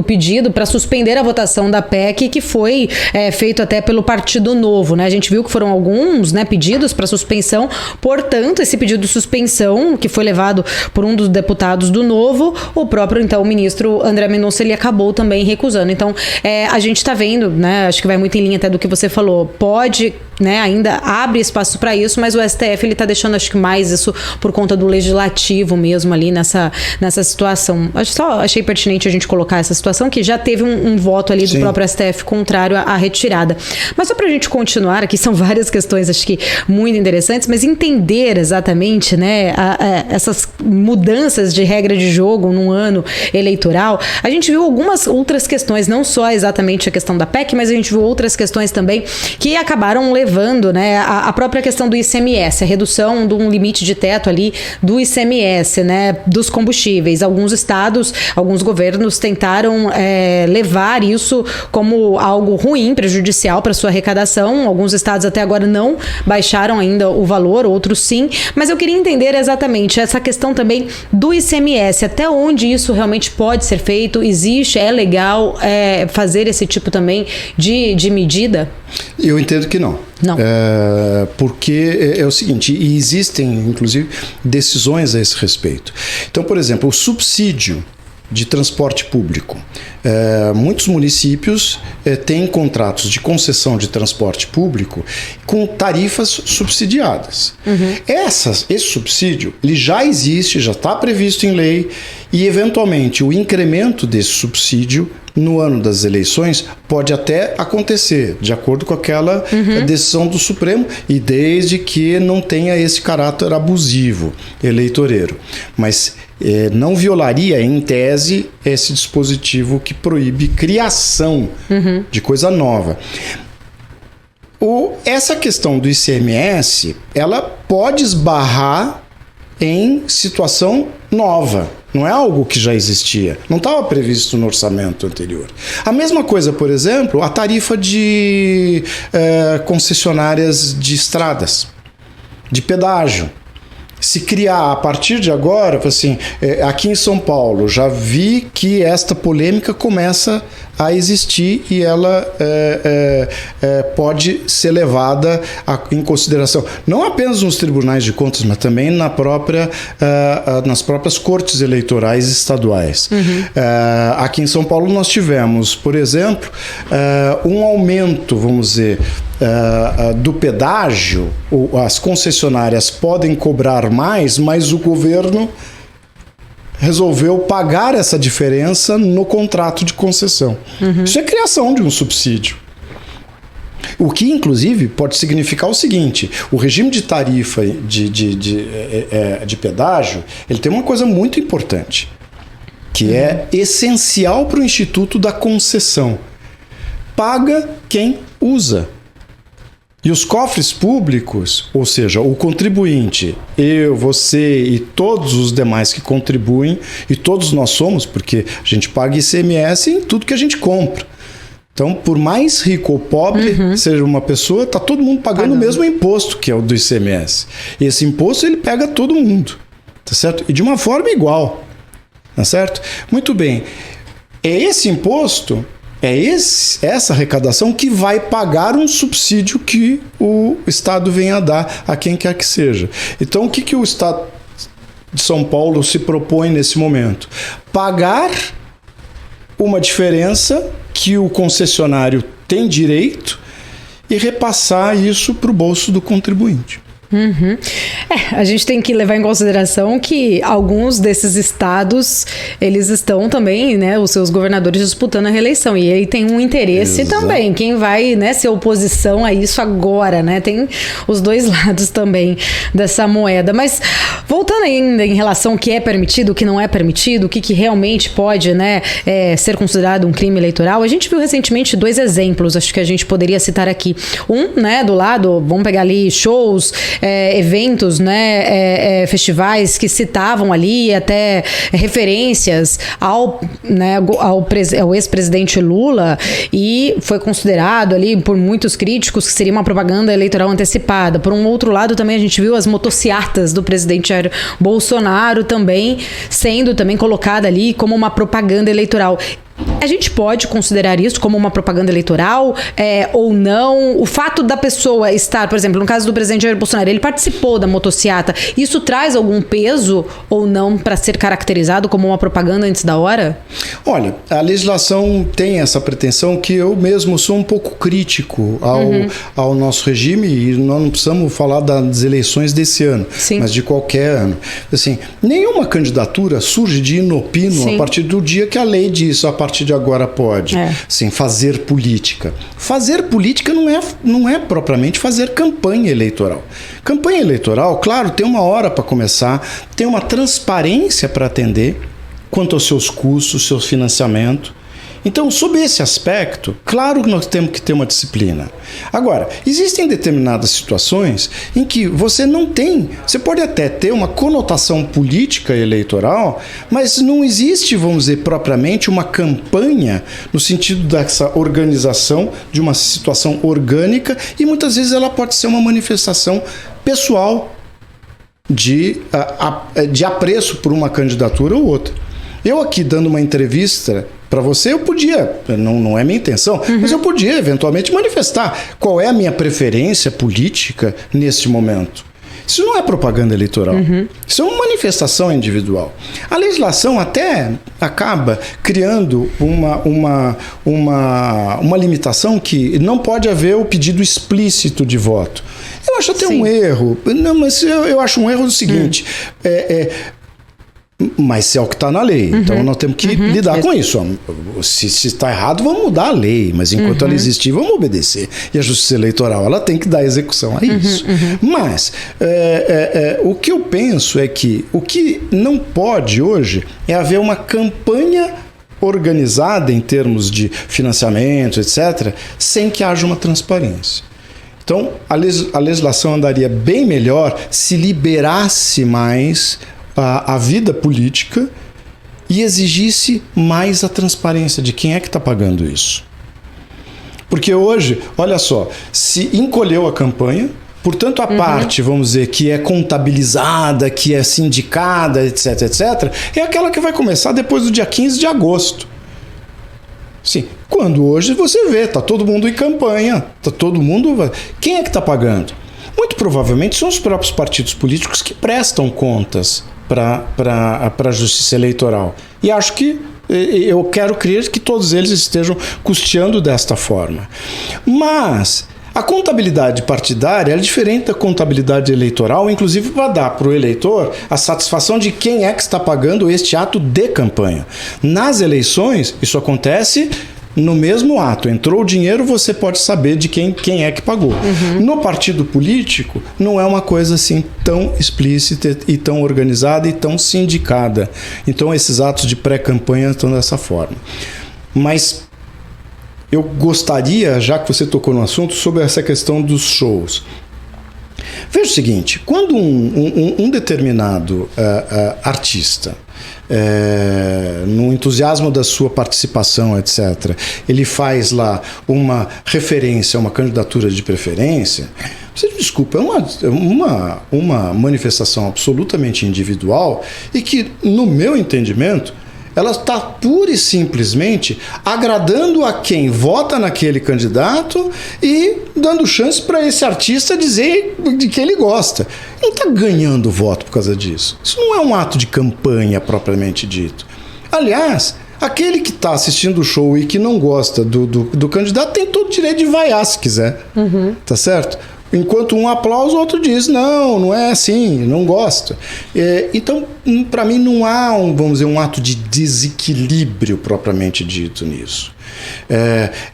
pedido para suspender a votação da PEC, que foi feito até pelo Partido Novo, né? A gente viu que foram alguns, né, pedidos para suspensão, portanto, esse pedido de suspensão, que foi levado por um dos deputados do Novo, o próprio, então, ministro André Mendonça, ele acabou também recusando. Então, a gente está vendo, né, acho que vai muito em linha até do que você falou, pode, né, ainda abre espaço para isso, mas o STF, ele está deixando, acho que mais isso por conta do legislativo mesmo ali nessa situação. Só achei pertinente a gente colocar essa situação, que já teve um voto ali do Sim. próprio STF contrário à retirada. Mas só para a gente continuar, aqui são várias questões, acho que muito interessantes, mas entender exatamente, né, essas mudanças de regra de jogo num ano eleitoral, a gente viu algumas outras questões, não só exatamente a questão da PEC, mas a gente viu outras questões também que acabaram levando, né, a própria questão do ICMS, a redução de um limite de teto ali do ICMS, né, dos combustíveis. Alguns estados, alguns governos tentaram levar isso como algo ruim, prejudicial para sua arrecadação. Alguns estados até agora não baixaram ainda o valor, outros sim. Mas eu queria entender exatamente essa questão também do ICMS, até onde isso realmente pode ser feito, existe, é legal fazer esse tipo também de medida? Eu entendo que não. Não. Porque é o seguinte, e existem, inclusive, decisões a esse respeito. Então, por exemplo, o subsídio de transporte público. Muitos municípios têm contratos de concessão de transporte público com tarifas subsidiadas. Uhum. Esse subsídio ele já existe, já está previsto em lei e, eventualmente, o incremento desse subsídio no ano das eleições pode até acontecer, de acordo com aquela decisão do Supremo, e desde que não tenha esse caráter abusivo eleitoreiro. Mas não violaria, em tese, esse dispositivo que proíbe criação de coisa nova. Essa questão do ICMS, ela pode esbarrar em situação nova. Não é algo que já existia. Não estava previsto no orçamento anterior. A mesma coisa, por exemplo, a tarifa de concessionárias de estradas, de pedágio. Se criar a partir de agora, assim, aqui em São Paulo, já vi que esta polêmica começa a existir e ela pode ser levada em consideração, não apenas nos tribunais de contas, mas também nas próprias cortes eleitorais estaduais. Aqui em São Paulo nós tivemos, por exemplo, um aumento, vamos dizer, do pedágio. As concessionárias podem cobrar mais, mas o governo resolveu pagar essa diferença no contrato de concessão. Isso é criação de um subsídio. O que, inclusive, pode significar o seguinte: o regime de tarifa de pedágio, ele tem uma coisa muito importante, que é essencial para o Instituto da Concessão. Paga quem usa. E os cofres públicos, ou seja, o contribuinte, eu, você e todos os demais que contribuem, e todos nós somos, porque a gente paga ICMS em tudo que a gente compra. Então, por mais rico ou pobre seja uma pessoa, está todo mundo pagando o mesmo imposto, que é o do ICMS. E esse imposto ele pega todo mundo, tá certo? E de uma forma igual, tá certo? Muito bem. É esse imposto... essa arrecadação que vai pagar um subsídio que o Estado vem a dar a quem quer que seja. Então, o que o Estado de São Paulo se propõe nesse momento? Pagar uma diferença que o concessionário tem direito e repassar isso para o bolso do contribuinte. A gente tem que levar em consideração que alguns desses estados, eles estão também, né, os seus governadores disputando a reeleição, e aí tem um interesse também, quem vai, né, ser oposição a isso agora, né, tem os dois lados também dessa moeda. Mas voltando ainda em relação ao que é permitido, o que não é permitido, o que realmente pode, né, ser considerado um crime eleitoral, a gente viu recentemente 2 exemplos, acho que a gente poderia citar aqui. Né, do lado, vamos pegar ali shows, eventos, né, festivais que citavam ali até referências ao ex-presidente Lula, e foi considerado ali por muitos críticos que seria uma propaganda eleitoral antecipada. Por um outro lado, também a gente viu as motocicletas do presidente Jair Bolsonaro também sendo também colocada ali como uma propaganda eleitoral. A gente pode considerar isso como uma propaganda eleitoral ou não? O fato da pessoa estar, por exemplo, no caso do presidente Jair Bolsonaro, ele participou da motociata, isso traz algum peso ou não para ser caracterizado como uma propaganda antes da hora? Olha, a legislação tem essa pretensão que eu mesmo sou um pouco crítico ao nosso regime, e nós não precisamos falar das eleições desse ano, Sim. mas de qualquer ano. Assim, nenhuma candidatura surge de inopino Sim. a partir do dia que a lei diz a partir de agora pode. Assim, fazer política. Fazer política não é propriamente fazer campanha eleitoral. Campanha eleitoral, claro, tem uma hora para começar, tem uma transparência para atender quanto aos seus custos, seu financiamento. Então, sob esse aspecto, claro que nós temos que ter uma disciplina. Agora, existem determinadas situações em que você não tem, você pode até ter uma conotação política eleitoral, mas não existe, vamos dizer, propriamente uma campanha no sentido dessa organização de uma situação orgânica, e muitas vezes ela pode ser uma manifestação pessoal de apreço por uma candidatura ou outra. Eu aqui dando uma entrevista para você, eu podia, não é minha intenção, mas eu podia eventualmente manifestar qual é a minha preferência política neste momento. Isso não é propaganda eleitoral. Isso é uma manifestação individual. A legislação até acaba criando uma limitação que não pode haver o pedido explícito de voto. Eu acho até um erro. Não, mas eu acho um erro do seguinte. Mas é o que está na lei, então nós temos que lidar com isso. Se está errado, vamos mudar a lei, mas enquanto ela existir, vamos obedecer. E a Justiça Eleitoral, ela tem que dar execução a isso. Mas o que eu penso é que o que não pode hoje é haver uma campanha organizada em termos de financiamento, etc., sem que haja uma transparência. Então, a legislação andaria bem melhor se liberasse mais a vida política e exigisse mais a transparência de quem é que está pagando isso. Porque hoje, olha só, se encolheu a campanha, portanto a parte, vamos dizer, que é contabilizada, que é sindicada, etc, etc, é aquela que vai começar depois do dia 15 de agosto. Sim, quando hoje você vê, está todo mundo em campanha, está todo mundo... Quem é que está pagando? Muito provavelmente são os próprios partidos políticos que prestam contas para a Justiça Eleitoral. E acho que eu quero crer que todos eles estejam custeando desta forma. Mas a contabilidade partidária é diferente da contabilidade eleitoral, inclusive para dar para o eleitor a satisfação de quem é que está pagando este ato de campanha. Nas eleições, isso acontece no mesmo ato. Entrou o dinheiro, você pode saber de quem é que pagou. No partido político, não é uma coisa assim tão explícita e tão organizada e tão sindicada. Então, esses atos de pré-campanha estão dessa forma. Mas eu gostaria, já que você tocou no assunto, sobre essa questão dos shows. Veja o seguinte, quando um determinado artista, no entusiasmo da sua participação, etc., ele faz lá uma referência a uma candidatura de preferência, você me desculpa, é uma manifestação absolutamente individual e que, no meu entendimento, ela está pura e simplesmente agradando a quem vota naquele candidato e dando chance para esse artista dizer de que ele gosta. Ele não está ganhando voto por causa disso. Isso não é um ato de campanha propriamente dito. Aliás, aquele que está assistindo o show e que não gosta do candidato tem todo o direito de vaiar se quiser. Tá certo? Enquanto um aplausa, o outro diz, não é assim, não gosta. Então, para mim, não há vamos dizer, um ato de desequilíbrio propriamente dito nisso.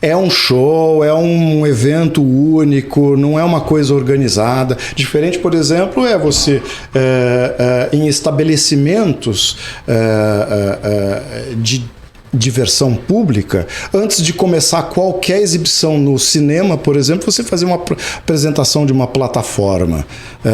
É um show, é um evento único, não é uma coisa organizada. Diferente, por exemplo, é você em estabelecimentos de diversão pública, antes de começar qualquer exibição no cinema, por exemplo, você fazer uma apresentação de uma plataforma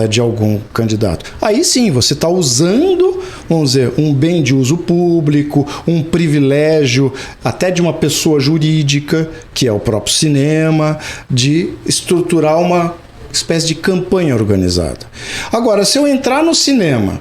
de algum candidato. Aí sim, você está usando, vamos dizer, um bem de uso público, um privilégio até de uma pessoa jurídica, que é o próprio cinema, de estruturar uma espécie de campanha organizada. Agora, se eu entrar no cinema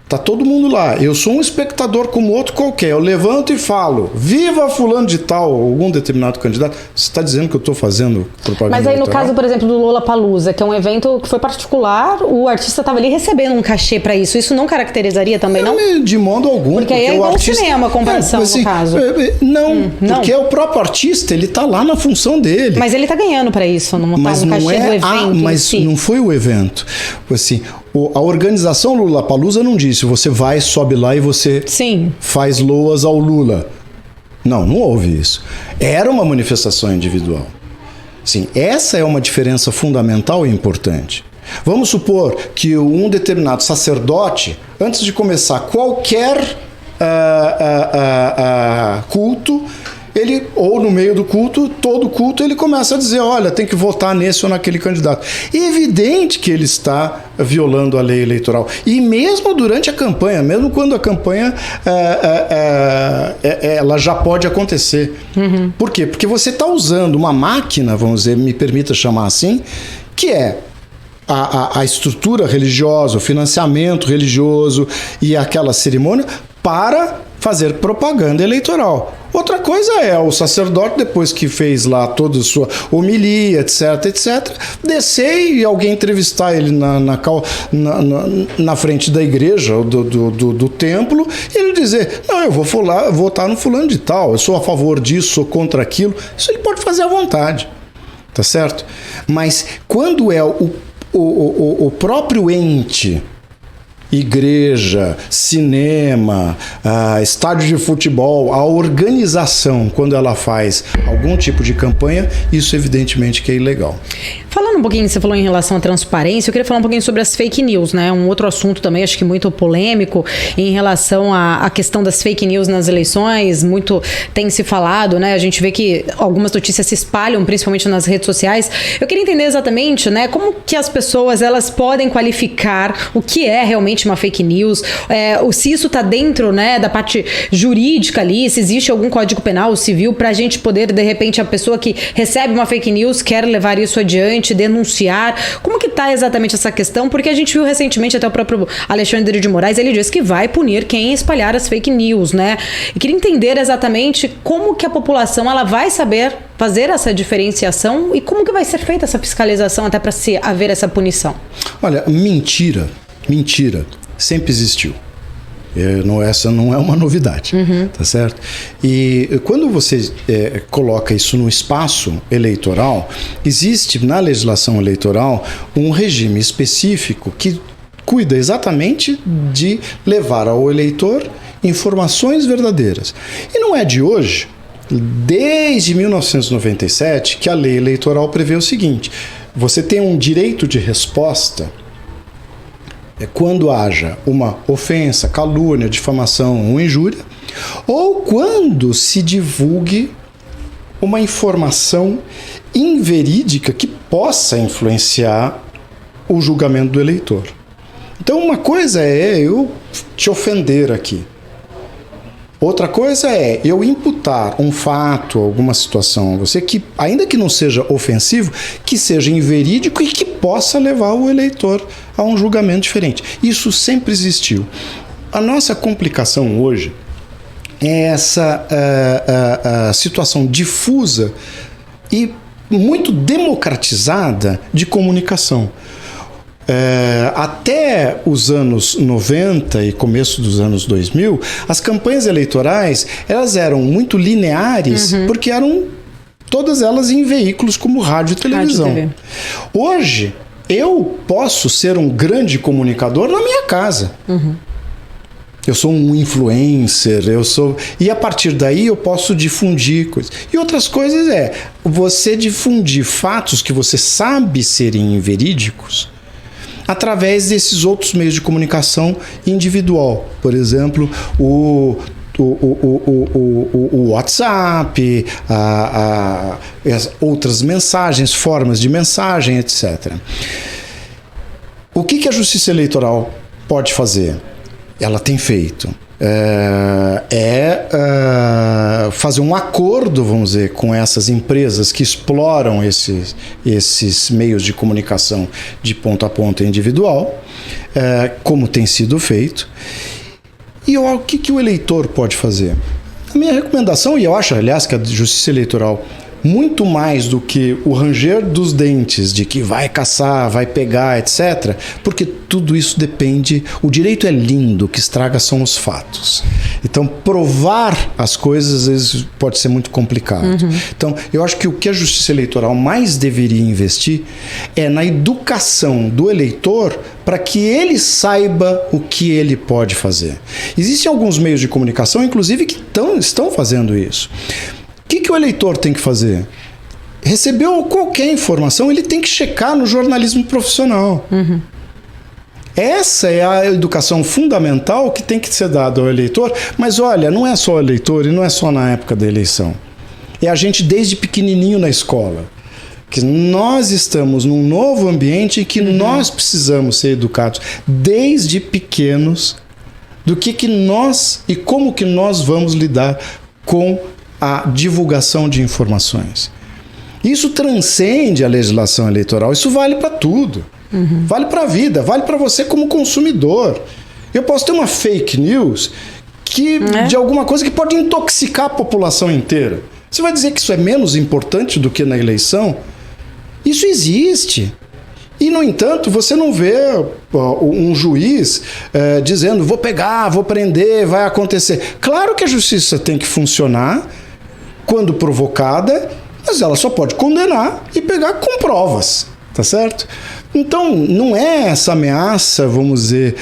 Tá todo mundo lá. Eu sou um espectador como outro qualquer. Eu levanto e falo, viva fulano de tal, algum determinado candidato. Você está dizendo que eu estou fazendo propaganda Mas aí eleitoral? no caso, por exemplo, do Lollapalooza, que é um evento que foi particular, o artista estava ali recebendo um cachê para isso. Isso não caracterizaria também, não? De modo algum. Porque aí é igual o cinema, a comparação, assim, no caso. Não, porque o próprio artista, ele tá lá na função dele. Mas ele tá ganhando para isso, não tá um cachê do evento mas em si. não foi o evento. Assim, a organização Lollapalooza não disse, você vai, sobe lá e você faz loas ao Lula. Não houve isso. Era uma manifestação individual. Sim, essa é uma diferença fundamental e importante. Vamos supor que um determinado sacerdote, antes de começar qualquer culto, ou no meio do culto, todo culto, ele começa a dizer, olha, tem que votar nesse ou naquele candidato. É evidente que ele está violando a lei eleitoral. E mesmo durante a campanha, mesmo quando a campanha ela já pode acontecer. Uhum. Por quê? Porque você está usando uma máquina, vamos dizer, me permita chamar assim, que é a estrutura religiosa, o financiamento religioso e aquela cerimônia para fazer propaganda eleitoral. Outra coisa é o sacerdote, depois que fez lá toda a sua homilia, etc, descer e alguém entrevistar ele na frente da igreja, do templo, e ele dizer, não, eu vou votar no fulano de tal, eu sou a favor disso, sou contra aquilo. Isso ele pode fazer à vontade, tá certo? Mas quando é o próprio ente, igreja, cinema, estádio de futebol, a organização, quando ela faz algum tipo de campanha, isso evidentemente que é ilegal. Falando um pouquinho, você falou em relação à transparência, eu queria falar um pouquinho sobre as fake news, né? Um outro assunto também, acho que muito polêmico, em relação à questão das fake news nas eleições, muito tem se falado, né? A gente vê que algumas notícias se espalham, principalmente nas redes sociais. Eu queria entender exatamente, né, como que as pessoas, elas podem qualificar o que é realmente uma fake news, se isso está dentro, né, da parte jurídica ali, se existe algum código penal, civil, para a gente poder, de repente, a pessoa que recebe uma fake news quer levar isso adiante, denunciar. Como que está exatamente essa questão? Porque a gente viu recentemente, até o próprio Alexandre de Moraes, ele disse que vai punir quem espalhar as fake news, né? E queria entender exatamente como que a população ela vai saber fazer essa diferenciação e como que vai ser feita essa fiscalização até para se haver essa punição. Olha, mentira sempre existiu. Essa não é uma novidade, tá certo? E quando você coloca isso no espaço eleitoral, existe na legislação eleitoral um regime específico que cuida exatamente de levar ao eleitor informações verdadeiras. E não é de hoje, desde 1997, que a lei eleitoral prevê o seguinte: você tem um direito de resposta quando haja uma ofensa, calúnia, difamação ou injúria, ou quando se divulgue uma informação inverídica que possa influenciar o julgamento do eleitor. Então, uma coisa é eu te ofender aqui. Outra coisa é eu imputar um fato, alguma situação a você que, ainda que não seja ofensivo, que seja inverídico e que possa levar o eleitor a um julgamento diferente. Isso sempre existiu. A nossa complicação hoje é essa situação difusa e muito democratizada de comunicação. Até os anos 90 e começo dos anos 2000, as campanhas eleitorais elas eram muito lineares, porque eram todas elas em veículos como rádio e televisão. Hoje, eu posso ser um grande comunicador na minha casa. Eu sou um influencer, e a partir daí eu posso difundir coisas. E outras coisas você difundir fatos que você sabe serem inverídicos através desses outros meios de comunicação individual. Por exemplo, o WhatsApp, as outras mensagens, formas de mensagem, etc. O que a Justiça Eleitoral pode fazer? Ela tem feito. fazer um acordo, vamos dizer, com essas empresas que exploram esses meios de comunicação de ponta a ponta individual, como tem sido feito. E o que o eleitor pode fazer? A minha recomendação, e eu acho, aliás, que a Justiça Eleitoral, muito mais do que o ranger dos dentes de que vai caçar, vai pegar, etc., porque tudo isso depende. O direito é lindo, o que estraga são os fatos. Então, provar as coisas às vezes pode ser muito complicado. Então, eu acho que o que a Justiça Eleitoral mais deveria investir é na educação do eleitor para que ele saiba o que ele pode fazer. Existem alguns meios de comunicação, inclusive, que estão fazendo isso. O que o eleitor tem que fazer? Recebeu qualquer informação, ele tem que checar no jornalismo profissional. Essa é a educação fundamental que tem que ser dada ao eleitor. Mas olha, não é só o eleitor e não é só na época da eleição. É a gente desde pequenininho na escola. Que nós estamos num novo ambiente em que nós precisamos ser educados desde pequenos do que nós e como que nós vamos lidar com a divulgação de informações. Isso transcende a legislação eleitoral, isso vale para tudo. Vale para a vida, vale para você como consumidor. Eu posso ter uma fake news de alguma coisa que pode intoxicar a população inteira. Você vai dizer que isso é menos importante do que na eleição? Isso existe. E, no entanto, você não vê um juiz dizendo vou pegar, vou prender, vai acontecer. Claro que a justiça tem que funcionar quando provocada, mas ela só pode condenar e pegar com provas, tá certo? Então, não é essa ameaça, vamos dizer,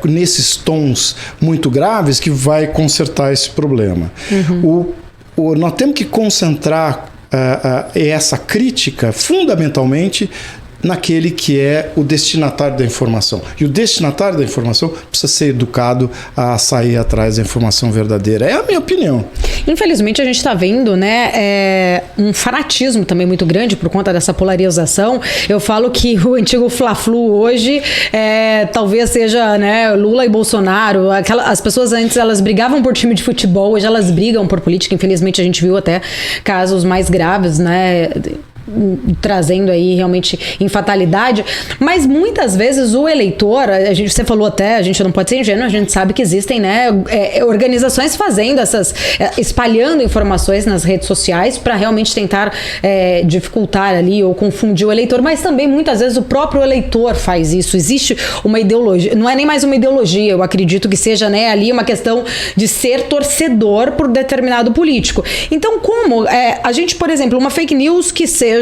nesses tons muito graves que vai consertar esse problema. Nós temos que concentrar essa crítica fundamentalmente naquele que é o destinatário da informação. E o destinatário da informação precisa ser educado a sair atrás da informação verdadeira. É a minha opinião. Infelizmente, a gente está vendo, né, um fanatismo também muito grande por conta dessa polarização. Eu falo que o antigo Fla-Flu hoje talvez seja, né, Lula e Bolsonaro. As pessoas antes elas brigavam por time de futebol, hoje elas brigam por política. Infelizmente, a gente viu até casos mais graves, né, trazendo aí realmente infatalidade, mas muitas vezes o eleitor, você falou até, a gente não pode ser ingênuo, a gente sabe que existem, né, organizações fazendo espalhando informações nas redes sociais para realmente tentar dificultar ali ou confundir o eleitor, mas também muitas vezes o próprio eleitor faz isso. Existe uma ideologia, não é nem mais uma ideologia, eu acredito que seja, né, ali uma questão de ser torcedor por determinado político. Então, como a gente, por exemplo, uma fake news que seja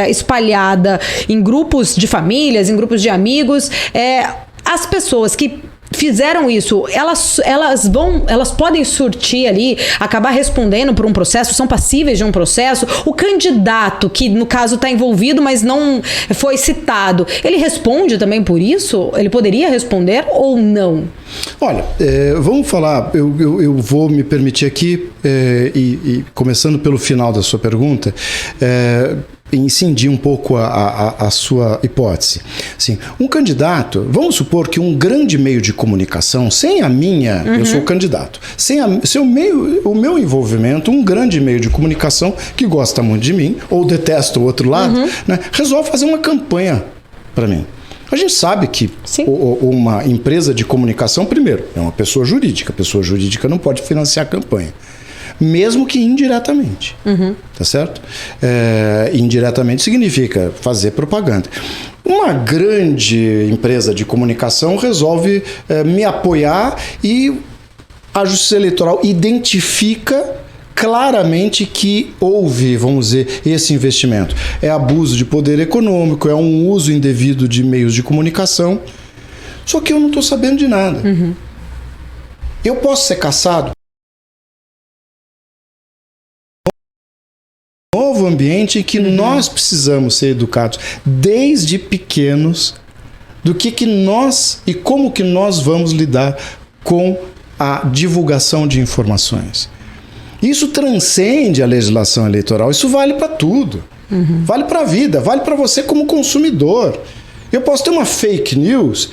espalhada em grupos de famílias, em grupos de amigos, as pessoas que fizeram isso, elas podem surtir ali, acabar respondendo por um processo, são passíveis de um processo. O candidato que no caso está envolvido, mas não foi citado, ele responde também por isso? Ele poderia responder ou não? Olha, vamos falar, eu vou me permitir aqui, e começando pelo final da sua pergunta, incidir um pouco a sua hipótese. Assim, um candidato, vamos supor que um grande meio de comunicação, sem a minha, eu sou candidato, sem o meu envolvimento, um grande meio de comunicação que gosta muito de mim, ou detesta o outro lado, né, resolve fazer uma campanha para mim. A gente sabe que uma empresa de comunicação, primeiro, é uma pessoa jurídica. A pessoa jurídica não pode financiar a campanha, mesmo que indiretamente. Tá certo? Indiretamente significa fazer propaganda. Uma grande empresa de comunicação resolve me apoiar e a Justiça Eleitoral identifica claramente que houve, vamos dizer, esse investimento. É abuso de poder econômico, é um uso indevido de meios de comunicação. Só que eu não estou sabendo de nada. Eu posso ser cassado? Novo ambiente em que nós precisamos ser educados desde pequenos do que nós e como que nós vamos lidar com a divulgação de informações. Isso transcende a legislação eleitoral, isso vale para tudo. Vale para a vida, vale para você como consumidor. Eu posso ter uma fake news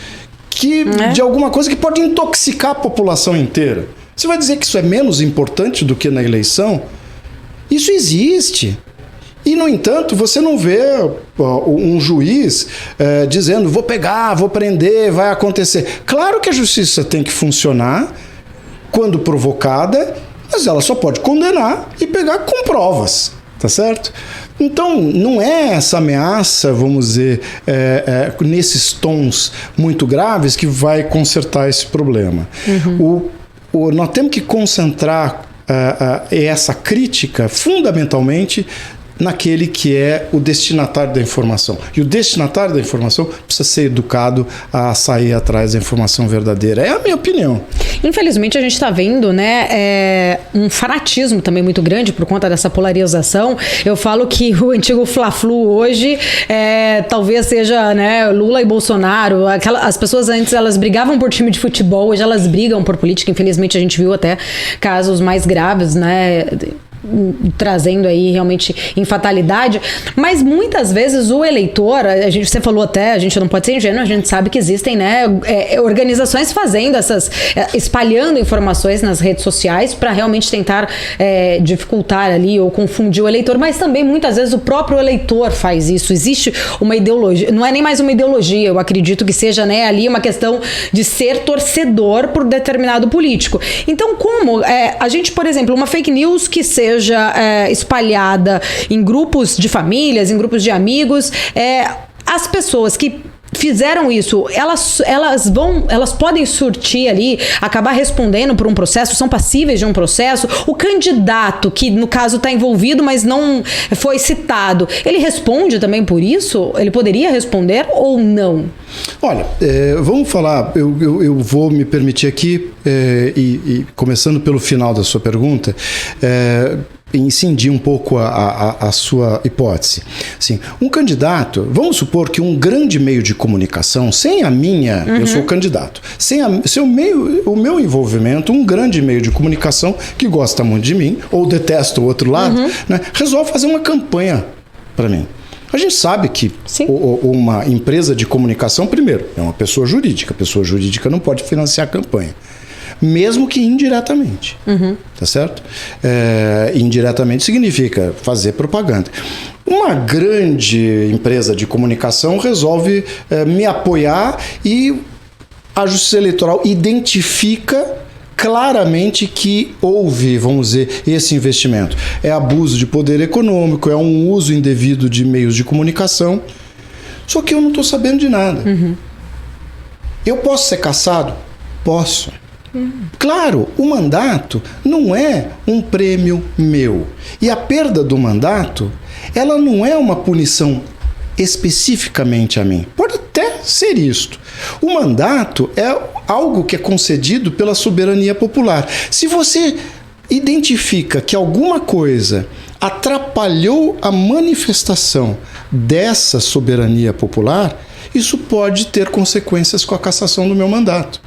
de alguma coisa que pode intoxicar a população inteira. Você vai dizer que isso é menos importante do que na eleição? Isso existe. E, no entanto, você não vê um juiz dizendo vou pegar, vou prender, vai acontecer. Claro que a justiça tem que funcionar quando provocada, mas ela só pode condenar e pegar com provas, tá certo? Então, não é essa ameaça, vamos dizer, nesses tons muito graves que vai consertar esse problema. Nós temos que concentrar essa crítica fundamentalmente naquele que é o destinatário da informação. E o destinatário da informação precisa ser educado a sair atrás da informação verdadeira. É a minha opinião. Infelizmente, a gente está vendo, né, um fanatismo também muito grande por conta dessa polarização. Eu falo que o antigo Fla-Flu hoje talvez seja, né, Lula e Bolsonaro. As pessoas antes elas brigavam por time de futebol, hoje elas brigam por política. Infelizmente, a gente viu até casos mais graves, né, trazendo aí realmente infatalidade, mas muitas vezes o eleitor, você falou até, a gente não pode ser ingênuo, a gente sabe que existem, né, organizações fazendo espalhando informações nas redes sociais para realmente tentar dificultar ali ou confundir o eleitor, mas também muitas vezes o próprio eleitor faz isso. Existe uma ideologia, não é nem mais uma ideologia, eu acredito que seja, né, ali uma questão de ser torcedor por determinado político. Então, como a gente, por exemplo, uma fake news que seja espalhada em grupos de famílias, em grupos de amigos, as pessoas que fizeram isso, elas podem surtir ali, acabar respondendo por um processo, são passíveis de um processo. O candidato que no caso está envolvido, mas não foi citado, ele responde também por isso? Ele poderia responder ou não? Olha, vamos falar, eu vou me permitir aqui, e começando pelo final da sua pergunta, incidir um pouco a sua hipótese. Assim, um candidato, vamos supor que um grande meio de comunicação, sem a minha, eu sou candidato, sem o meu envolvimento, um grande meio de comunicação que gosta muito de mim, ou detesta o outro lado, né, resolve fazer uma campanha para mim. A gente sabe que uma empresa de comunicação, primeiro, é uma pessoa jurídica. A pessoa jurídica não pode financiar a campanha. Mesmo que indiretamente. Tá certo? Indiretamente significa fazer propaganda. Uma grande empresa de comunicação resolve me apoiar e a Justiça Eleitoral identifica claramente que houve, vamos dizer, esse investimento. É abuso de poder econômico, é um uso indevido de meios de comunicação. Só que eu não estou sabendo de nada. Eu posso ser cassado? Posso. Claro, o mandato não é um prêmio meu. E a perda do mandato, ela não é uma punição especificamente a mim. Pode até ser isto. O mandato é algo que é concedido pela soberania popular. Se você identifica que alguma coisa atrapalhou a manifestação dessa soberania popular, isso pode ter consequências com a cassação do meu mandato.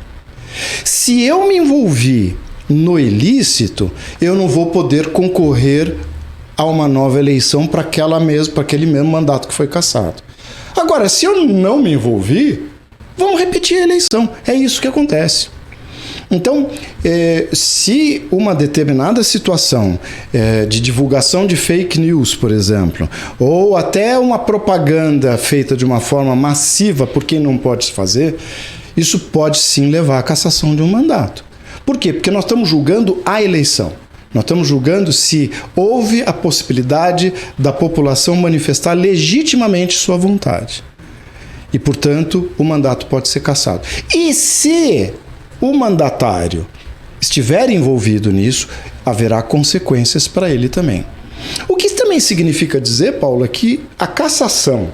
Se eu me envolvi no ilícito, eu não vou poder concorrer a uma nova eleição para aquele mesmo mandato que foi cassado. Agora, se eu não me envolvi, vamos repetir a eleição. É isso que acontece. Então, se uma determinada situação de divulgação de fake news, por exemplo, ou até uma propaganda feita de uma forma massiva por quem não pode fazer, isso pode sim levar à cassação de um mandato. Por quê? Porque nós estamos julgando a eleição. Nós estamos julgando se houve a possibilidade da população manifestar legitimamente sua vontade. E, portanto, o mandato pode ser cassado. E se o mandatário estiver envolvido nisso, haverá consequências para ele também. O que também significa dizer, Paula, que a cassação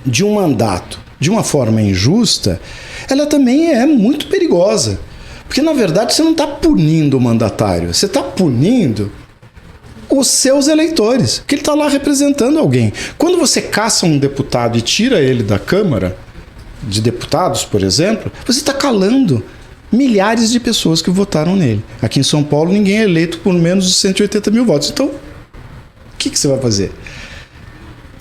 de um mandato de uma forma injusta, ela também é muito perigosa. Porque, na verdade, você não está punindo o mandatário, você está punindo os seus eleitores, porque ele está lá representando alguém. Quando você caça um deputado e tira ele da Câmara de Deputados, por exemplo, você está calando milhares de pessoas que votaram nele. Aqui em São Paulo, ninguém é eleito por menos de 180 mil votos. Então, o que você vai fazer?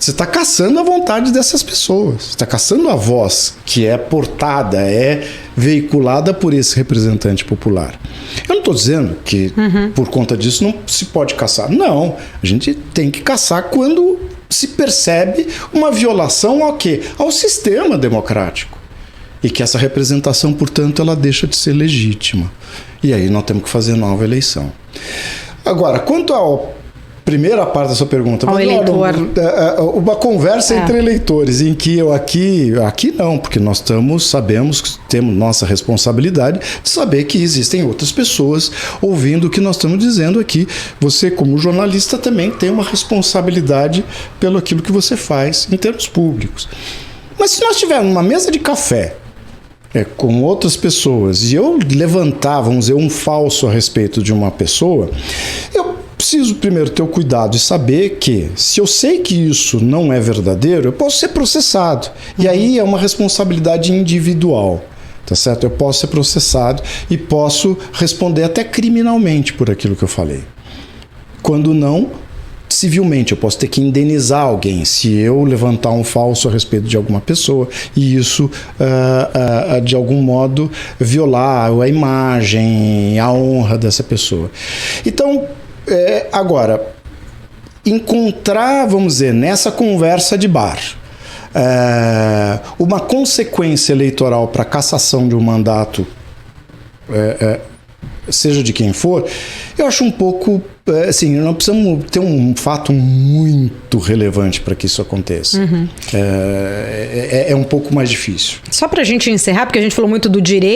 Você está caçando a vontade dessas pessoas. Você está caçando a voz que é portada, é veiculada por esse representante popular. Eu não estou dizendo que por conta disso não se pode caçar. Não, a gente tem que caçar quando se percebe uma violação ao quê? Ao sistema democrático. E que essa representação, portanto, ela deixa de ser legítima. E aí nós temos que fazer nova eleição. Agora, quanto ao primeira parte da sua pergunta, ao eleitor. Uma conversa entre eleitores, em que eu aqui não, porque nós sabemos que temos nossa responsabilidade de saber que existem outras pessoas ouvindo o que nós estamos dizendo aqui. Você, como jornalista, também tem uma responsabilidade pelo aquilo que você faz em termos públicos. Mas se nós tivermos uma mesa de café com outras pessoas e eu levantar, vamos dizer, um falso a respeito de uma pessoa, eu preciso primeiro ter o cuidado de saber que, se eu sei que isso não é verdadeiro, eu posso ser processado. E aí é uma responsabilidade individual, tá certo? Eu posso ser processado e posso responder até criminalmente por aquilo que eu falei. Quando não, civilmente, eu posso ter que indenizar alguém se eu levantar um falso a respeito de alguma pessoa e isso, de algum modo, violar a imagem, a honra dessa pessoa. Então, agora, encontrar, vamos dizer, nessa conversa de bar, uma consequência eleitoral para a cassação de um mandato, seja de quem for, eu acho um pouco, assim, nós precisamos ter um fato muito relevante para que isso aconteça. É um pouco mais difícil. Só para a gente encerrar, porque a gente falou muito do direito,